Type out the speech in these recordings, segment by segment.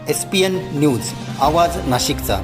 SPN news आवाज नाशिकचा।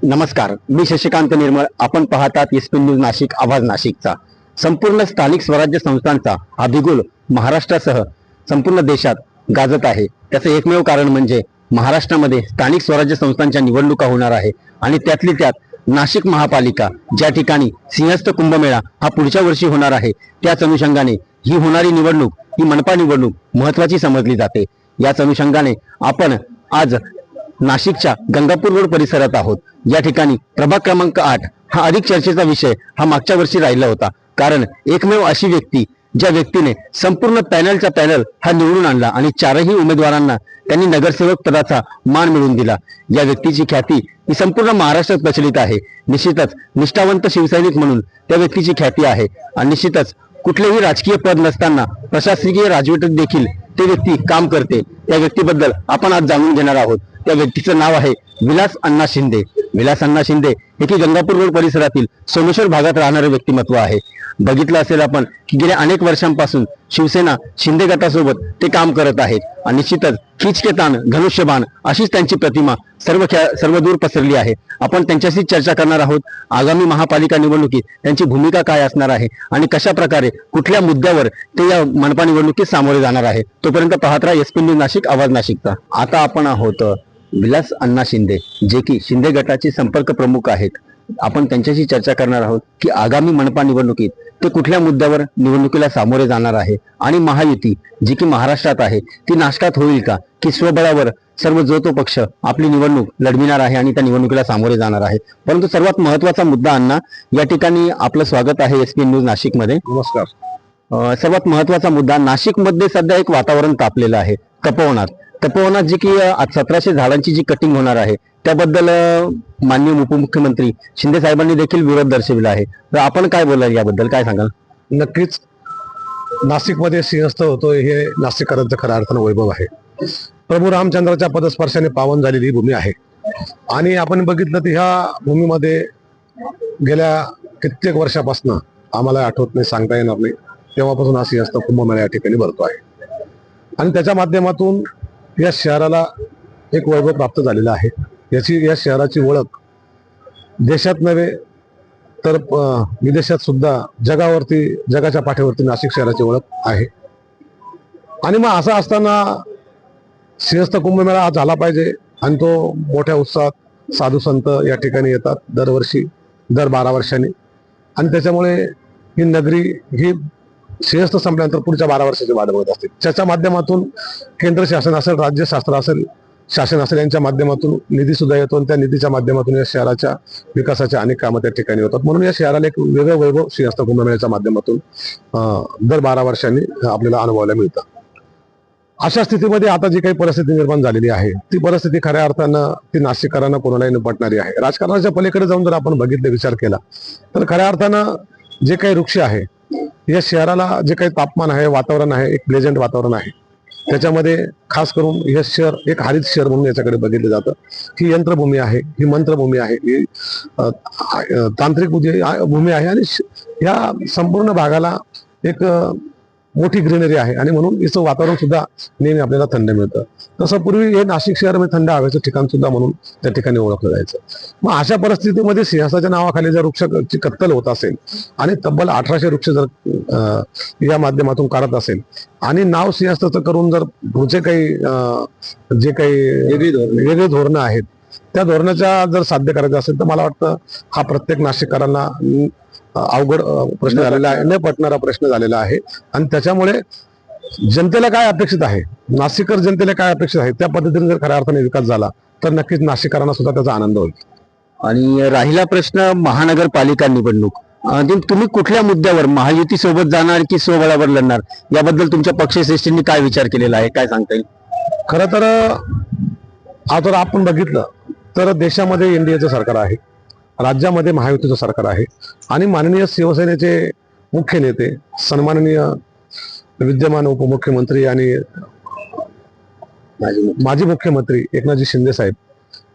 नमस्कार, मी शशिकांत निर्मळ। आपण पाहतात SPN न्यूज नाशिक आवाज नाशिकचा। संपूर्ण स्थानिक स्वराज्य संस्थांचा हा बिगुल महाराष्ट्रासह संपूर्ण देशात गाजत आहे। त्याचे एकमेव कारण म्हणजे महाराष्ट्रामध्ये स्थानिक स्वराज्य संस्थांच्या निवडणुका होणार आहे आणि त्यातली त्यात नाशिक महापालिका ज्या ठिकाणी सिंहस्थ कुंभमेळा हा पुढच्या वर्षी होणार आहे, त्याच अनुषंगाने ही होणारी निवडणूक ही मनपा निवडणूक महत्त्वाची समजली जाते। याच अनुषंगाने आपण आज नाशिकच्या गंगापूर रोड परिसरात आहोत। या ठिकाणी प्रभाग क्रमांक 8 हा अधिक चर्चेचा विषय हा मागच्या वर्षी राहिला होता, कारण एकमेव अशी व्यक्ती ज्या व्यक्तीने संपूर्ण पॅनलचा पॅनल हा निवडून आणला आणि चारही उमेदवारांना त्यांनी नगरसेवक पदाचा मान मिळवून दिला। या व्यक्तीची ख्याती ही संपूर्ण महाराष्ट्रात प्रचलित आहे। निश्चितच निष्ठावंत शिवसैनिक म्हणून त्या व्यक्तीची ख्याती आहे आणि निश्चितच कुठलेही राजकीय पद नसताना प्रशासकीय राजवटीत देखील ते व्यक्ती काम करते। त्या व्यक्तीबद्दल आपण आज जाणून घेणार आहोत। त्या व्यक्तीचं नाव आहे विलास अण्णा शिंदे। विलास अण्णा शिंदे हे की गंगापूर रोड परिसरातील सोमेश्वर भागात राहणारे व्यक्तिमत्व आहे। बघितलं असेल आपण की गेल्या अनेक वर्षांपासून शिवसेना शिंदे गटासोबत ते काम करत आहेत आणि निश्चितच खिच के ताण धनुष्यबाण अशीच त्यांची प्रतिमा सर्वदूर पसरली आहे। आपण त्यांच्याशी चर्चा करणार आहोत। आगामी महापालिका निवडणुकीत त्यांची भूमिका काय असणार आहे आणि कशा प्रकारे कुठल्या मुद्द्यावर ते या मनपा निवडणुकीत सामोरे जाणार आहे। तोपर्यंत पाहत राहा SPN न्यूज नाशिक आवाज नाशिकचा। आता आपण आहोत विलास अण्णा शिंदे, जे की शिंदे गटाचे संपर्क प्रमुख आहेत। आपण त्यांच्याशी चर्चा करणार आहोत की आगामी मनपा निवडणुकीत ते कुठल्या मुद्द्यावर निवडणुकीला सामोरे जाणार आहे आणि महायुती जी की महाराष्ट्रात आहे ती नाशकात होईल का, की स्वबळावर सर्व जो तो पक्ष आपली निवडणूक लढविणार आहे आणि त्या निवडणुकीला सामोरे जाणार आहे। परंतु सर्वात महत्त्वाचा मुद्दा अण्णा, या ठिकाणी आपलं स्वागत आहे SPN न्यूज नाशिक मध्ये। नमस्कार। सर्वात महत्त्वाचा मुद्दा, नाशिक मध्ये सध्या एक वातावरण तापलेलं आहे तपोवनात जी की 1700 झाडांची जी कटिंग होणार आहे त्याबद्दल माननीय उपमुख्यमंत्री शिंदे साहेबांनी देखील विरोध दर्शविला आहे। तर आपण काय बोलाल याबद्दल, काय सांगाल? नक्कीच नाशिकमध्ये सिंहस्थ होतोय हे नाशिककरांचं खऱ्या अर्थानं वैभव आहे। प्रभू रामचंद्राच्या पदस्पर्शाने पावन झालेली ही भूमी आहे आणि आपण बघितलं तर ह्या भूमीमध्ये गेल्या कित्येक वर्षापासून आम्हाला आठवत नाही, सांगता येणार नाही, तेव्हापासून हा सिंहस्थ कुंभमेळा या ठिकाणी भरतो आहे आणि त्याच्या माध्यमातून या शहराला एक वैभव प्राप्त झालेला आहे। या शहराची ओळख देशात नव्हे तर विदेशात सुद्धा जगाच्या पाठीवरती नाशिक शहराची ओळख आहे। आणि मग असं असताना सिंहस्थ कुंभमेळा हा झाला पाहिजे आणि तो मोठ्या उत्साहात साधू संत या ठिकाणी येतात दरवर्षी, दर 12 वर्षांनी, आणि त्याच्यामुळे ही नगरी ही सिंहस्थ संपल्यानंतर पुढच्या 12 वर्षाची वाट बघत असते। त्याच्या माध्यमातून केंद्र शासन असेल, राज्य शासन असेल यांच्या माध्यमातून निधी सुद्धा येतो आणि त्या निधीच्या माध्यमातून या शहराच्या विकासाच्या अनेक कामं त्या ठिकाणी होतात। म्हणून या शहराला एक वेगळं वैभव सिंहस्थ कुंभमेळ्याच्या माध्यमातून दर 12 वर्षांनी आपल्याला अनुभवायला मिळतं। अशा स्थितीमध्ये आता जी काही परिस्थिती निर्माण झालेली आहे ती परिस्थिती खऱ्या अर्थानं ती नाशिककरांना कोणालाही निपटणारी आहे। राजकारणाच्या पलीकडे जाऊन जर आपण बघितलं, विचार केला तर खऱ्या अर्थानं जे काही वृक्ष आहे, या शहराला जे काही तापमान आहे, वातावरण आहे, एक प्लेजंट वातावरण आहे, त्याच्यामध्ये खास करून हे शहर एक हरित शहर म्हणून याच्याकडे बघितलं जातं। ही यंत्रभूमी आहे, ही मंत्रभूमी आहे, ही तांत्रिक भूमी आहे आणि या संपूर्ण भागाला एक मोठी ग्रीनरी आहे आणि म्हणून याचं वातावरण सुद्धा नेहमी आपल्याला थंड मिळतं। तसं पूर्वी हे नाशिक शहर थंड हवेचं ठिकाण सुद्धा म्हणून त्या ठिकाणी ओळखलं जायचं। मग अशा परिस्थितीमध्ये सिंहासाच्या नावाखाली जर वृक्षाची कत्तल होत असेल आणि तब्बल 1800 वृक्ष जर या माध्यमातून काढत असेल आणि नाव सिंहस्थाचं करून जर पुढचे काही जे काही वेगळी धोरणं आहेत त्या धोरणाच्या जर साध्य करायचं असेल तर मला वाटतं हा प्रत्येक नाशिककरांना अवघड प्रश्न झालेला आहे, न पटणारा प्रश्न झालेला आहे आणि त्याच्यामुळे जनतेला काय अपेक्षित आहे, नाशिककर जनतेला काय अपेक्षित आहे, त्या पद्धतीने जर खऱ्या अर्थाने विकास झाला तर नक्कीच नाशिककरांना सुद्धा त्याचा आनंद होईल। आणि राहिला प्रश्न महानगरपालिका निवडणूक, तुम्ही कुठल्या मुद्द्यावर महायुती सोबत जाणार की स्वबळावर लढणार, याबद्दल तुमच्या पक्षश्रेष्ठींनी काय विचार केलेला आहे, काय सांगता येईल? खरं तर आता आपण बघितलं तर देशामध्ये एनडीएचं सरकार आहे, राज्यामध्ये महायुतीचं सरकार आहे आणि माननीय शिवसेनेचे मुख्य नेते सन्माननीय विद्यमान उपमुख्यमंत्री आणि माजी मुख्यमंत्री एकनाथजी शिंदे साहेब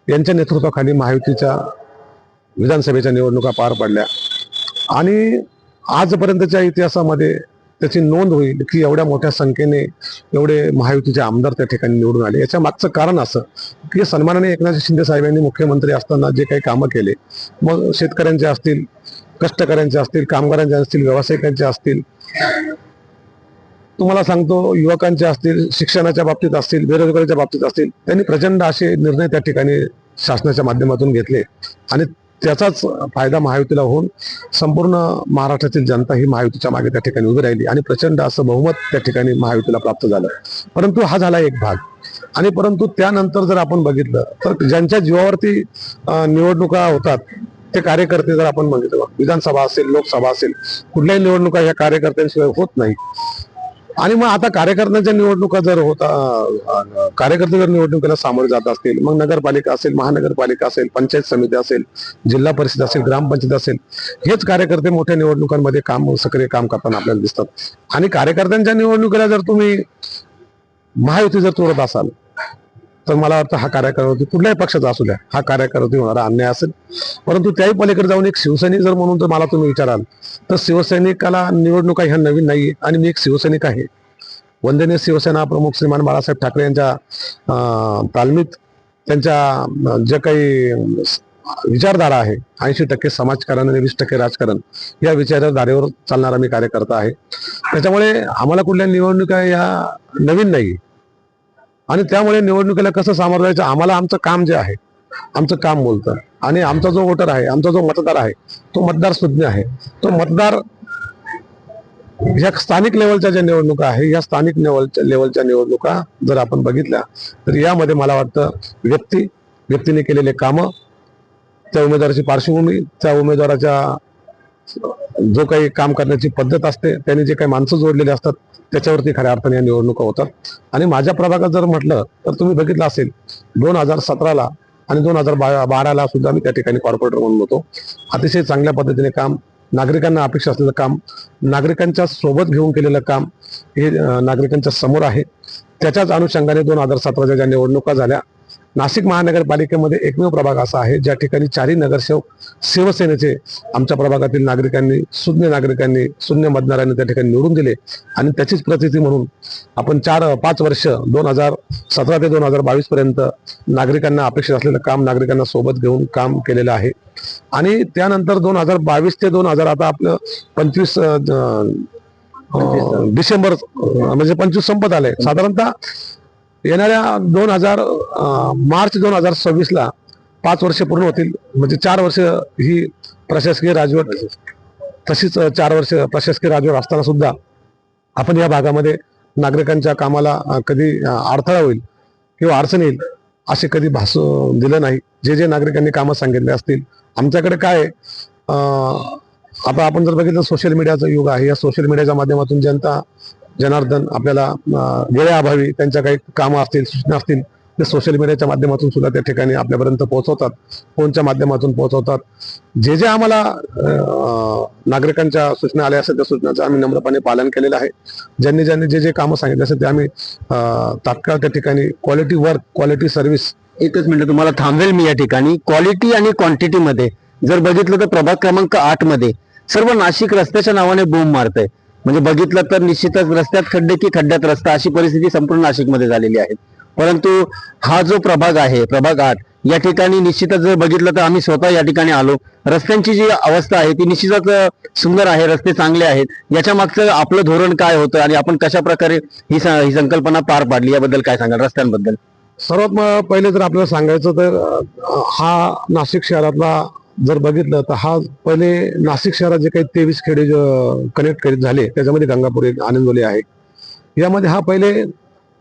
यांच्या नेतृत्वाखाली महायुतीच्या विधानसभेच्या निवडणुका पार पडल्या आणि आजपर्यंतच्या इतिहासामध्ये त्याची नोंद होईल की एवढ्या मोठ्या संख्येने एवढे महायुतीचे आमदार त्या ठिकाणी निवडून आले. याच्या मागचं कारण असं की सन्माननीय एकनाथ शिंदे साहेबांनी मुख्यमंत्री असताना जे काही कामं केले, मग शेतकऱ्यांचे असतील, कष्टकऱ्यांचे असतील, कामगारांचे असतील, व्यावसायिकांचे असतील, तुम्हाला सांगतो युवकांचे असतील, शिक्षणाच्या बाबतीत असतील, बेरोजगारीच्या बाबतीत असतील, त्यांनी प्रचंड असे निर्णय त्या ठिकाणी शासनाच्या माध्यमातून घेतले आणि त्याचाच फायदा महायुतीला होऊन संपूर्ण महाराष्ट्रातील जनता ही महायुतीच्या मागे त्या ठिकाणी उभी राहिली आणि प्रचंड असं बहुमत त्या ठिकाणी महायुतीला प्राप्त झालं. परंतु हा झाला एक भाग. आणि परंतु त्यानंतर जर आपण बघितलं तर ज्यांच्या जीवावरती निवडणुका होतात ते कार्यकर्ते जर आपण बघितलं, विधानसभा असेल, लोकसभा असेल, कुठल्याही निवडणुका ह्या कार्यकर्त्यांशिवाय होत नाही. आणि मग आता कार्यकर्त्यांच्या निवडणुका जर कार्यकर्ते जर निवडणुकीला सामोरे जात असतील, मग नगरपालिका असेल, महानगरपालिका असेल, पंचायत समिती असेल, जिल्हा परिषद असेल, ग्रामपंचायत असेल, हेच कार्यकर्ते मोठ्या निवडणुकांमध्ये सक्रिय काम करताना आपल्याला दिसतात. आणि कार्यकर्त्यांच्या निवडणुकीला जर तुम्ही महायुती जर तोडत असाल तर मला वाटतं हा कार्यकर्ता कुठल्याही पक्षाचा असू द्या, हा कार्यकर्ता होणारा अन्याय असेल. परंतु त्याही पलीकडे जाऊन एक शिवसैनिक जर म्हणून जर मला तुम्ही विचाराल तर शिवसैनिकाला निवडणुका ह्या नवीन नाही आणि मी एक शिवसैनिक आहे. वंदनीय शिवसेना प्रमुख श्रीमान बाळासाहेब ठाकरे यांच्या तालमीत त्यांच्या जे काही विचारधारा आहे, 80% समाजकारण आणि 20% राजकारण, या विचारधारेवर चालणारा मी कार्यकर्ता आहे. त्याच्यामुळे आम्हाला कुठल्या निवडणुका या नवीन नाही आणि त्यामुळे निवडणुकीला कसं सामोरं जायचं, आम्हाला आमचं काम जे आहे, आमचं काम बोलतं. आणि आमचा जो वोटर आहे, आमचा जो मतदार आहे, तो मतदार सुज्ञ आहे. तो मतदार ह्या स्थानिक लेवलच्या ज्या निवडणुका आहे, या स्थानिक लेवलच्या निवडणुका जर आपण बघितल्या तर यामध्ये मला वाटतं व्यक्तीने केलेले कामं, त्या उमेदवाराची पार्श्वभूमी, त्या उमेदवाराच्या जो काही काम करण्याची पद्धत असते, त्यांनी जे काही माणसं जोडलेले असतात, त्याच्यावरती खऱ्या अर्थाने या निवडणुका होतात. आणि माझ्या प्रभागात जर म्हटलं तर तुम्ही बघितलं असेल 2017ला आणि 2012ला सुद्धा मी त्या ठिकाणी कॉर्पोरेटर म्हणून होतो. अतिशय चांगल्या पद्धतीने काम, नागरिकांना अपेक्षा असलेलं काम, नागरिकांच्या सोबत घेऊन केलेलं काम हे नागरिकांच्या समोर आहे. त्याच्याच अनुषंगाने 2017च्या ज्या निवडणुका झाल्या, नाशिक महानगरपालिकेमध्ये एकमेव प्रभाग असा आहे ज्या ठिकाणी 4ही नगरसेवक शिवसेनेचे आमच्या प्रभागातील नागरिकांनी, शून्य मतदारांनी त्या ठिकाणी निवडून दिले. आणि त्याचीच प्रतीती म्हणून आपण 5 वर्ष 2017 ते 2022 पर्यंत नागरिकांना अपेक्षित असलेलं काम, नागरिकांना सोबत घेऊन काम केलेलं आहे. आणि त्यानंतर 2022 ते 2000 आता आपलं 25 डिसेंबर म्हणजे 25 संपत आले. साधारणतः येणाऱ्या मार्च 2026ला 5 वर्ष पूर्ण होतील. म्हणजे 4 वर्ष ही प्रशासकीय राजवट, तशीच 4 वर्ष प्रशासकीय राजवट असताना सुद्धा आपण या भागामध्ये नागरिकांच्या कामाला कधी अडथळा होईल किंवा अडचण येईल असे कधी भासू दिलं नाही. जे नागरिकांनी कामं सांगितले असतील, आमच्याकडे काय आता आपण जर बघितलं सोशल मीडियाचं युग आहे. या सोशल मीडियाच्या माध्यमातून जनार्दन आपल्याला वेळेअभावी त्यांच्या काही कामं असतील, सूचना असतील, ते सोशल मीडियाच्या माध्यमातून सुद्धा त्या ठिकाणी आपल्यापर्यंत पोहोचवतात, फोनच्या माध्यमातून पोहोचवतात. जे आम्हाला नागरिकांच्या सूचना आल्या असेल त्या सूचनांचं आम्ही नम्रपणे पालन केलेलं आहे. ज्यांनी जे कामं सांगितले असेल ते आम्ही तात्काळ त्या ठिकाणी क्वालिटी वर्क, क्वालिटी सर्व्हिस. एकच मिनिट तुम्हाला थांबवेल मी या ठिकाणी. क्वालिटी आणि क्वांटिटी मध्ये जर बघितलं तर प्रभाग क्रमांक 8 मध्ये सर्व नाशिक रस्त्याच्या नावाने बूम मारतंय. म्हणजे बघितलं तर निश्चितच रस्त्यात खड्डे की खड्ड्यात रस्ता अशी परिस्थिती संपूर्ण नाशिकमध्ये झालेली आहे. परंतु हा जो प्रभाग आहे, प्रभाग 8, या ठिकाणी निश्चितच जर बघितलं तर आम्ही स्वतः या ठिकाणी आलो. रस्त्यांची जी अवस्था आहे ती निश्चितच सुंदर आहे, रस्ते चांगले आहेत. याच्या मागचं आपलं धोरण काय होतं आणि आपण कशा प्रकारे ही संकल्पना पार पाडली, याबद्दल काय सांगाल रस्त्यांबद्दल? सर्वात पहिले जर आपल्याला सांगायचं तर हा नाशिक शहरातला जर बघितलं तर हा पहिले नाशिक शहरात जे काही 23 खेडे कनेक्ट झाले त्याच्यामध्ये गंगापूर एक आनंदवली आहे. यामध्ये हा पहिले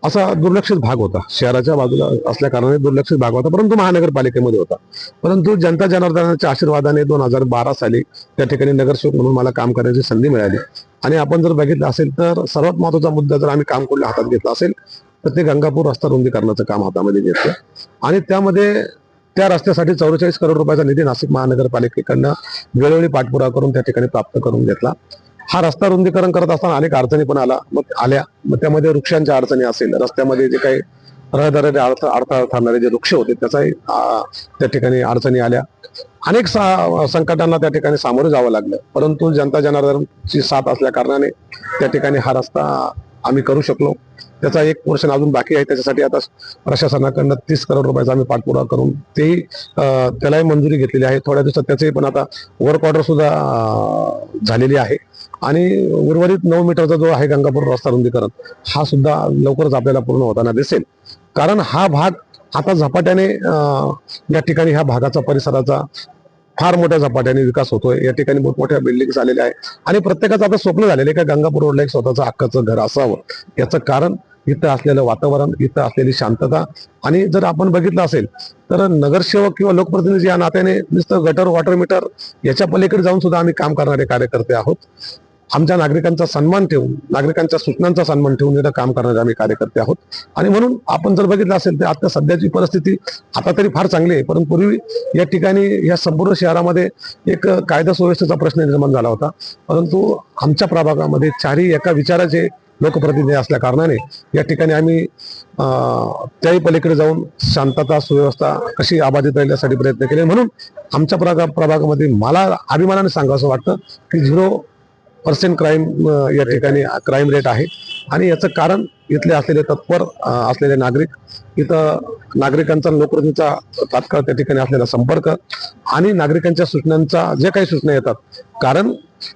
असा दुर्लक्षित भाग होता, शहराच्या बाजूला असल्या कारणाने दुर्लक्षित भाग होता, परंतु महानगरपालिकेमध्ये होता. परंतु जनता जनार्दनाच्या आशीर्वादाने 2012 साली त्या ठिकाणी नगरसेवक म्हणून मला काम करण्याची संधी मिळाली. आणि आपण जर बघितलं असेल तर सर्वात महत्वाचा मुद्दा जर आम्ही काम कुठल्या हातात घेतला असेल तर ते गंगापूर रस्ता रुंदीकरणाचं काम हातामध्ये घेतलं. आणि त्यामध्ये त्या रस्त्यासाठी 44 करोड रुपयाचा निधी नाशिक महानगरपालिकेकडनं वेळोवेळी पाठपुरावा करून त्या ठिकाणी प्राप्त करून घेतला. हा रस्ता रुंदीकरण करत असताना अनेक अडचणी पण आल्या. मग त्यामध्ये वृक्षांच्या अडचणी असेल, रस्त्यामध्ये जे काही रहदारी अडथळा ठरणारे जे वृक्ष होते त्याचाही त्या ठिकाणी अडचणी आल्या. अनेक संकटांना त्या ठिकाणी सामोरे जावं लागलं, परंतु जनता जनार्दनची साथ असल्या कारणाने त्या ठिकाणी हा रस्ता आम्ही करू शकलो. त्याचा एक पोर्शन अजून बाकी आहे. त्याच्यासाठी आता प्रशासनाकडनं 30 करोड रुपयाचा आम्ही पाठपुरावा करून तेही त्यालाही मंजुरी घेतलेली आहे. थोड्या दिवसात त्याचेही पण आता वर्क ऑर्डर सुद्धा झालेली आहे. आणि उर्वरित 9 मीटरचा जो आहे गंगापूर रस्ता रुंदीकरण हा सुद्धा लवकरच आपल्याला पूर्ण होताना दिसेल. कारण हा भाग आता झपाट्याने या ठिकाणी ह्या भागाचा परिसराचा फार मोठ्या झपाट्याने विकास होतोय. या ठिकाणी मोठमोठ्या बिल्डिंग आलेल्या आहे आणि प्रत्येकाचं आता स्वप्न झालेलं आहे का गंगापूर रोडला एक स्वतःचं हक्काचं घर असावं. याचं कारण इथं असलेलं वातावरण, इथं असलेली शांतता. आणि जर आपण बघितलं असेल तर नगरसेवक किंवा लोकप्रतिनिधी या नात्याने नुसतं गटर वॉटर मीटर याच्या पलीकडे जाऊन सुद्धा आम्ही काम करणारे कार्यकर्ते आहोत. आमच्या नागरिकांचा सन्मान ठेवून, नागरिकांच्या सूचनांचा सन्मान ठेवून इथं काम करणारे आम्ही कार्यकर्ते आहोत. आणि म्हणून आपण जर बघितलं असेल तर आता सध्याची परिस्थिती आता तरी फार चांगली आहे, परंतु पूर्वी या ठिकाणी या संपूर्ण शहरामध्ये एक कायदा सुव्यवस्थेचा प्रश्न निर्माण झाला होता. परंतु आमच्या प्रभागामध्ये चारही एका विचाराचे लोकप्रतिनिधी असल्या कारणाने या ठिकाणी आम्ही त्याही पलीकडे जाऊन शांतता सुव्यवस्था कशी अबाधित राहील यासाठी प्रयत्न केले. म्हणून आमच्या प्रभागामध्ये मला अभिमानाने सांगावं वाटतं की 0% क्राईम या ठिकाणी क्राईम रेट आहे. आणि याचं कारण इथले असलेले तत्पर असलेले नागरिक, इथं नागरिकांचा लोकप्रतिनिधीचा तात्काळ त्या ठिकाणी असलेला संपर्क आणि नागरिकांच्या सूचनांचा जे काही सूचना येतात. कारण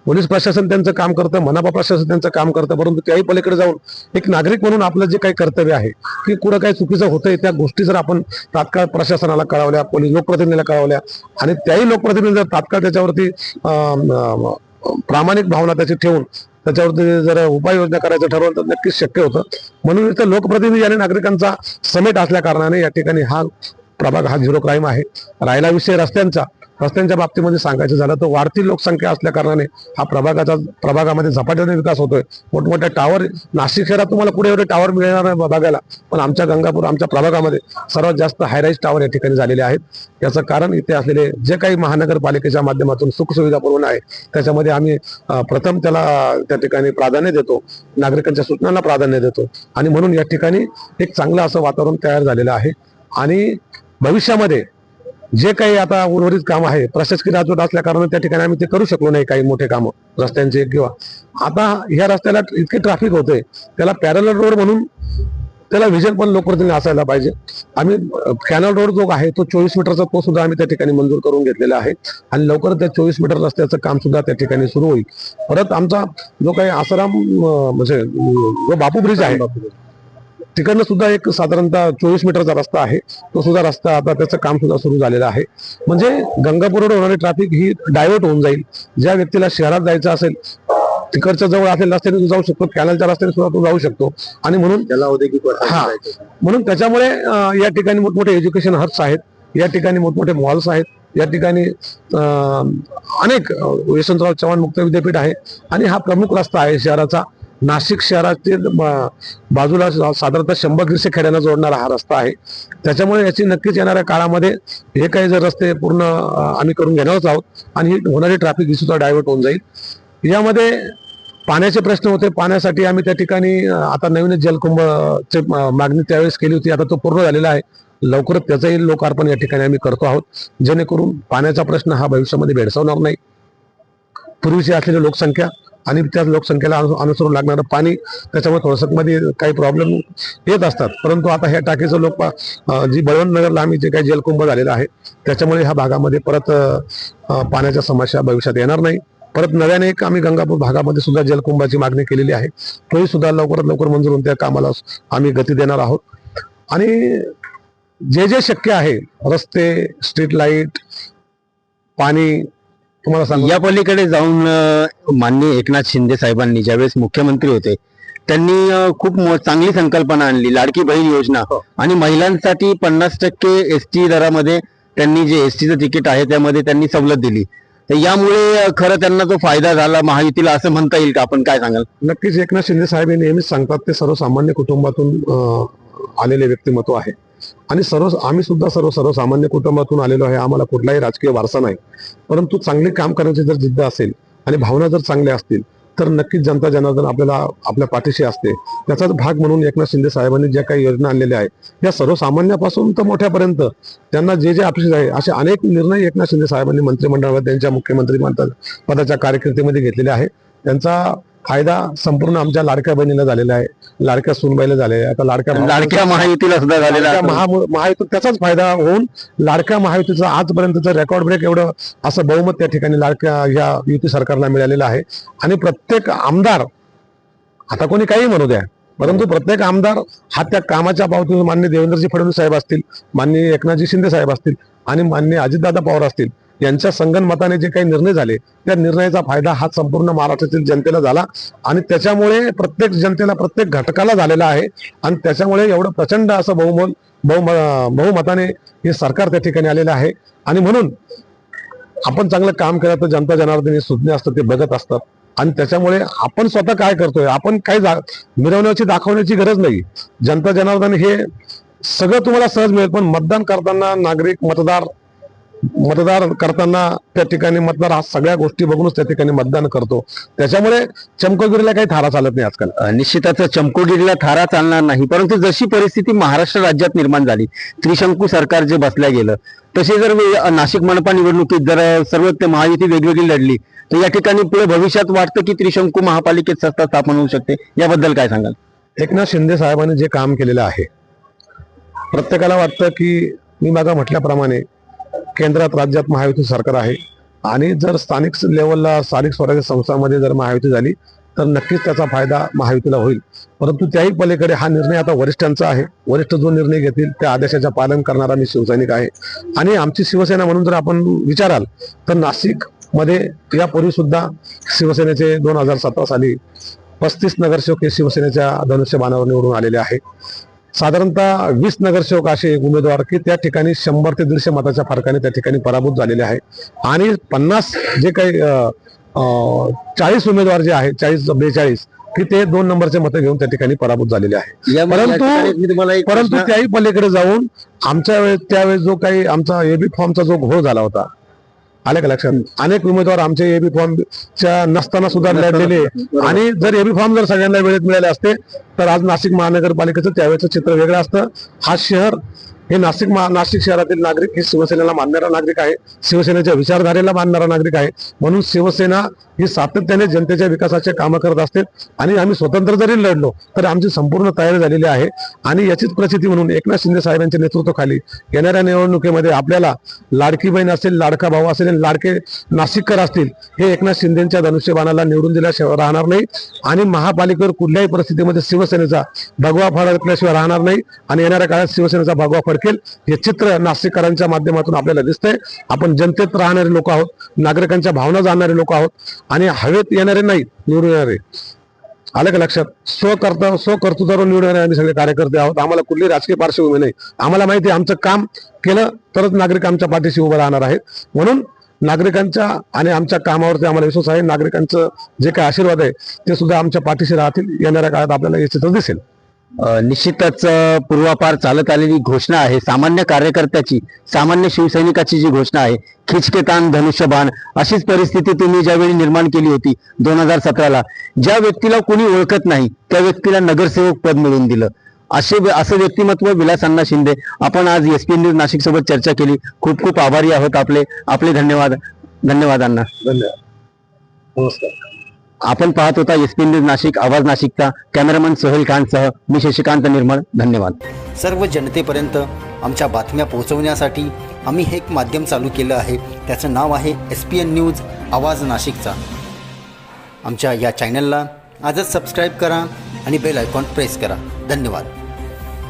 पोलीस प्रशासन त्यांचं काम करतं, मनपा प्रशासन त्यांचं काम करतं, परंतु त्याही पलीकडे जाऊन एक नागरिक म्हणून आपलं जे काही कर्तव्य आहे की कुठं काही चुकीचं होतंय त्या गोष्टी जर आपण तात्काळ प्रशासनाला कळवल्या, पोलीस लोकप्रतिनिधीला कळवल्या आणि त्याही लोकप्रतिनिधी जर तात्काळ त्याच्यावरती प्रामाणिक भावना त्याची ठेवून त्याच्यावरती जर उपाययोजना करायचं ठरवलं तर नक्कीच शक्य होतं. म्हणून इथं लोकप्रतिनिधी आणि नागरिकांचा समेट असल्या कारणाने या ठिकाणी हा प्रभाग हा 0 क्राईम आहे. राहिला विषय रस्त्यांच्या बाबतीमध्ये सांगायचं झालं तर वाढती लोकसंख्या असल्या कारणाने हा प्रभागामध्ये झपाट्याने विकास होतोय. मोठमोठ्या टावर, नाशिक शहरात तुम्हाला कुठे एवढे टावर मिळणार नाही बघायला, पण आमच्या गंगापूर आमच्या प्रभागामध्ये सर्वात जास्त हायराईज टावर या ठिकाणी झालेले आहेत. याचं कारण इथे असलेले जे काही महानगरपालिकेच्या माध्यमातून सुखसुविधा पुरवण आहे त्याच्यामध्ये आम्ही प्रथम त्याला त्या ठिकाणी प्राधान्य देतो, नागरिकांच्या सूचनांना प्राधान्य देतो. आणि म्हणून या ठिकाणी एक चांगलं असं वातावरण तयार झालेलं आहे. आणि भविष्यामध्ये जे काही आता उर्वरित काम आहे प्रशासकीय राजवट असल्या कारणाने त्या ठिकाणी आम्ही ते करू शकलो नाही काही मोठे कामं रस्त्यांचे. किंवा आता ह्या रस्त्याला इतके ट्रॅफिक होते, त्याला पॅरलल रोड म्हणून त्याला व्हिजन पण लोकप्रतिनिधी असायला पाहिजे. आम्ही कॅनल रोड जो आहे तो 24 मीटरचा तो सुद्धा आम्ही त्या ठिकाणी मंजूर करून घेतलेला आहे. आणि लवकरच त्या 24 मीटर रस्त्याचं काम सुद्धा त्या ठिकाणी सुरू होईल. परत आमचा जो काही आसाराम म्हणजे जो बापू ब्रिज आहे तिकडनं सुद्धा एक साधारणतः 24 मीटरचा रस्ता आहे, तो सुद्धा रस्ता आता त्याचं काम सुद्धा सुरू झालेलं आहे. म्हणजे गंगापूर रोड होणारी ट्रॅफिक ही डायव्हर्ट होऊन जाईल. ज्या व्यक्तीला शहरात जायचं असेल तिकडच्या जवळ असलेल्या रस्त्याने तो जाऊ शकतो, कॅनलच्या रस्त्याने सुद्धा तो जाऊ शकतो. आणि म्हणून म्हणून त्याच्यामुळे या ठिकाणी मोठमोठे एज्युकेशन हब्स आहेत, या ठिकाणी मोठमोठे मॉल्स आहेत, या ठिकाणी अनेक यशवंतराव चव्हाण मुक्त विद्यापीठ आहे. आणि हा प्रमुख रस्ता आहे शहराचा. नाशिक शहरातील बाजूला साधारणतः 100 खेड्यांना जोडणारा हा रस्ता आहे. त्याच्यामुळे याची नक्कीच येणाऱ्या काळामध्ये हे काही जर रस्ते पूर्ण आम्ही करून घेणारच आहोत आणि ही होणारी ट्रॅफिक ही सुद्धा डायव्हर्ट होऊन जाईल. यामध्ये पाण्याचे प्रश्न होते, पाण्यासाठी आम्ही त्या ठिकाणी आता नवीनच जलकुंभची मागणी त्यावेळेस केली होती, आता तो पूर्ण झालेला आहे. लवकरच त्याचंही लोकार्पण या ठिकाणी आम्ही करतो आहोत, जेणेकरून पाण्याचा प्रश्न हा भविष्यामध्ये भेडसावणार नाही. पूर्वीची असलेली लोकसंख्या आणि त्या लोकसंख्येला अनुसरून लागणारं पाणी त्याच्यामुळे थोडंसं मध्ये काही प्रॉब्लेम येत असतात. परंतु आता ह्या टाकीचं जी बळवंत नगरला आम्ही जे काही जलकुंभ झालेला आहे त्याच्यामुळे ह्या भागामध्ये परत पाण्याच्या समस्या भविष्यात येणार नाही. परत नव्याने एक आम्ही गंगापूर भागामध्ये सुद्धा जलकुंभाची मागणी केलेली आहे, तोही सुद्धा लवकरात लवकर मंजूर होऊन त्या कामाला आम्ही गती देणार आहोत. आणि जे जे शक्य आहे रस्ते, स्ट्रीट लाईट, पाणी तुम्हाला सांगू. या पलीकडे जाऊन माननीय एकनाथ शिंदे साहेबांनी ज्यावेळेस मुख्यमंत्री होते त्यांनी खूप चांगली संकल्पना आणली, लाडकी बहीण योजना. आणि महिलांसाठी 50% एसटी दरामध्ये त्यांनी जे एसटीचं तिकीट आहे त्यामध्ये त्यांनी सवलत दिली. तर यामुळे खरं त्यांना तो फायदा झाला महायुतीला असं म्हणता येईल का? आपण काय सांगाल? नक्कीच एकनाथ शिंदे साहेब हे नेहमीच सांगतात ते सर्वसामान्य कुटुंबातून आलेले व्यक्तिमत्व आहे. आणि आम्ही सुद्धा सर्वसामान्य कुटुंबातून आलेलो आहे. आम्हाला कुठलाही राजकीय वारसा नाही, परंतु चांगले काम करण्याची जर जिद्द असेल आणि भावना जर चांगल्या असतील तर नक्कीच जनता जनार्दन आपल्याला आपल्या पाठीशी असते. त्याचाच भाग म्हणून एकनाथ शिंदे साहेबांनी ज्या काही योजना आणलेल्या आहेत या सर्वसामान्यापासून तर मोठ्यापर्यंत त्यांना जे जे अपेक्षित आहे असे अनेक निर्णय एकनाथ शिंदे साहेबांनी मंत्रिमंडळामध्ये त्यांच्या मुख्यमंत्री पदाच्या कारकिर्दीमध्ये घेतलेले आहे. त्यांचा फायदा संपूर्ण आमच्या लाडक्या बहिणीला झालेला आहे, लाडक्या सूनबाईला झालेला आहे, आता लाडक्या महायुतीला सुद्धा झालेला आहे. महायुतीत त्याचाच फायदा होऊन लाडक्या महायुतीचा आजपर्यंतचं रेकॉर्ड ब्रेक एवढं असं बहुमत त्या ठिकाणी लाडक्या या युती सरकारला मिळालेलं आहे. आणि प्रत्येक आमदार, आता कोणी काही म्हणू द्या, परंतु प्रत्येक आमदार हा त्या कामाच्या पावतीवर माननीय देवेंद्रजी फडणवीस साहेब असतील, माननीय एकनाथजी शिंदे साहेब असतील आणि माननीय अजितदादा पवार असतील यांच्या संगनमताने जे काही निर्णय झाले त्या निर्णयाचा फायदा हा संपूर्ण महाराष्ट्रातील जनतेला झाला. आणि त्याच्यामुळे प्रत्येक जनतेला, प्रत्येक घटकाला झालेला आहे. आणि त्याच्यामुळे एवढं प्रचंड असं बहुमताने हे सरकार त्या ठिकाणी आलेलं आहे. आणि म्हणून आपण चांगलं काम केलं तर जनता जनार्दन सुज्ञ असतं, ते बघत असतात. आणि त्याच्यामुळे आपण स्वतः काय करतोय, आपण काही मिरवण्याची दाखवण्याची गरज नाही. जनता जनार्दन हे सगळं तुम्हाला सहज मिळेल, पण मतदान करताना नागरिक मतदार करताना त्या ठिकाणी मतदार हा सगळ्या गोष्टी बघूनच त्या ठिकाणी मतदान करतो. त्याच्यामुळे चमकोगिरीला काही थारा चालत नाही आजकाल. निश्चितच चमकोगिरीला थारा चालणार नाही, परंतु जशी परिस्थिती महाराष्ट्र राज्यात निर्माण झाली, त्रिशंकू सरकार जे बसल्या गेलं, तसे जर नाशिक मनपा निवडणुकीत जर सर्व महायुती वेगवेगळी लढली तर या ठिकाणी पुढे भविष्यात वाटतं की त्रिशंकू महापालिकेत सत्ता स्थापन होऊ शकते. याबद्दल काय सांगाल? एकनाथ शिंदे साहेबांनी जे काम केलेलं आहे, प्रत्येकाला वाटतं की मी मागा म्हटल्याप्रमाणे केंद्रात राज्यात महायुती सरकार आहे आणि जर स्थानिक लेवलला, स्थानिक स्वराज्य संस्थांमध्ये जर महायुती झाली तर नक्कीच त्याचा फायदा महायुतीला होईल. परंतु त्याही पलीकडे हा निर्णय आता वरिष्ठांचा आहे. वरिष्ठ जो निर्णय घेतील त्या आदेशाचे पालन करणारा मी शिवसैनिक आहे. आणि आमची शिवसेना म्हणून जर आपण विचाराल तर नाशिक मध्ये यापूर्वी सुद्धा शिवसेनेचे 2017 साली 35 नगरसेवक हे शिवसेनेच्या धनुष्यबाणावर निवडून आलेले आहे. साधारणतः 20 नगरसेवक असे उमेदवार की त्या ठिकाणी 100 ते 150 मताच्या फरकाने त्या ठिकाणी पराभूत झालेले आहे. आणि 50 जे काही 40 उमेदवार जे आहे, 40-42 की ते 2 नंबरचे मतं घेऊन त्या ठिकाणी पराभूत झालेले आहे. परंतु त्याही पलीकडे जाऊन त्यावेळेस जो काही आमचा एबी फॉर्मचा जो घोळ झाला होता, आले का लक्षात, अनेक उमेदवार आमचे एबी फॉर्मच्या नसताना सुद्धा लढलेले. आणि जर एबी फॉर्म जर सगळ्यांना वेळेत मिळाले असते तर आज नाशिक महानगरपालिकेचं त्यावेळेचं चित्र वेगळं असतं. हा शहर हे नाशिक शहरातील नागरिक हे शिवसेनेला मानणारा नागरिक आहे, शिवसेनेच्या विचारधारेला मानणारा नागरिक आहे. म्हणून शिवसेना ही सातत्याने जनतेच्या विकासाचे कामं करत असते. आणि आम्ही स्वतंत्र जरी लढलो तर आमची संपूर्ण तयारी झालेली आहे. आणि याचीच प्रचिती म्हणून एकनाथ शिंदे साहेबांच्या नेतृत्वाखाली येणाऱ्या निवडणुकीमध्ये आपल्याला लाडकी बहीण असेल, लाडका भाऊ असेल आणि लाडके नाशिककर असतील, हे एकनाथ शिंदेच्या धनुष्यबाणाला निवडून दिल्याशिवाय राहणार नाही. आणि महापालिकेवर कुठल्याही परिस्थितीमध्ये शिवसेनेचा भगवा फडकल्याशिवाय राहणार नाही. आणि येणाऱ्या काळात शिवसेनेचा भगवा फडकेल हे चित्र नाशिककरांच्या माध्यमातून आपल्याला दिसतंय. आपण जनतेत राहणारे लोक आहोत, नागरिकांच्या भावना जाणणारे लोक आहोत आणि हवेत येणारे नाही, निवडून येणारे. आलं का लक्षात? स्वकर्तृत्वावर निवडून येणारे आम्ही सगळे कार्यकर्ते आहोत. आम्हाला कुठली राजकीय पार्श्वभूमी नाही. आम्हाला माहिती आहे आमचं काम केलं तरच नागरिक आमच्या पाठीशी उभं राहणार आहेत. म्हणून नागरिकांच्या आणि आमच्या कामावरती आम्हाला विश्वास आहे. नागरिकांचं जे काही आशीर्वाद आहे ते सुद्धा आमच्या पाठीशी राहतील. येणाऱ्या काळात आपल्याला हे चित्र दिसेल. निश्चितच पूर्वापार चालत आलेली घोषणा आहे, सामान्य कार्यकर्त्याची, सामान्य शिवसैनिकाची जी घोषणा आहे, खिचकेतान धनुष्यबाण, अशीच परिस्थिती तुम्ही ज्यावेळी निर्माण केली होती 2017ला. ज्या व्यक्तीला कोणी ओळखत नाही त्या व्यक्तीला नगरसेवक पद मिळवून दिलं. असं व्यक्तिमत्व विलास अण्णा शिंदे. आपण आज एसपीएन न्यूज नाशिक सोबत चर्चा केली. खूप खूप आभारी आहोत आपले धन्यवाद. धन्यवाद अण्णा. धन्यवाद. नमस्कार. आपण पाहत होता एसपीएन न्यूज नाशिक, आवाज नाशिकचा. कॅमेरामन सोहेल खानसह मी शशिकांत निर्मळ. धन्यवाद. सर्व जनतेपर्यंत आमच्या बातम्या पोहोचवण्यासाठी आम्ही हे एक माध्यम चालू केलं आहे. त्याचं नाव आहे एसपीएन न्यूज आवाज नाशिकचा. आमच्या या चॅनलला आजच सबस्क्राईब करा आणि बेल आयकॉन प्रेस करा. धन्यवाद.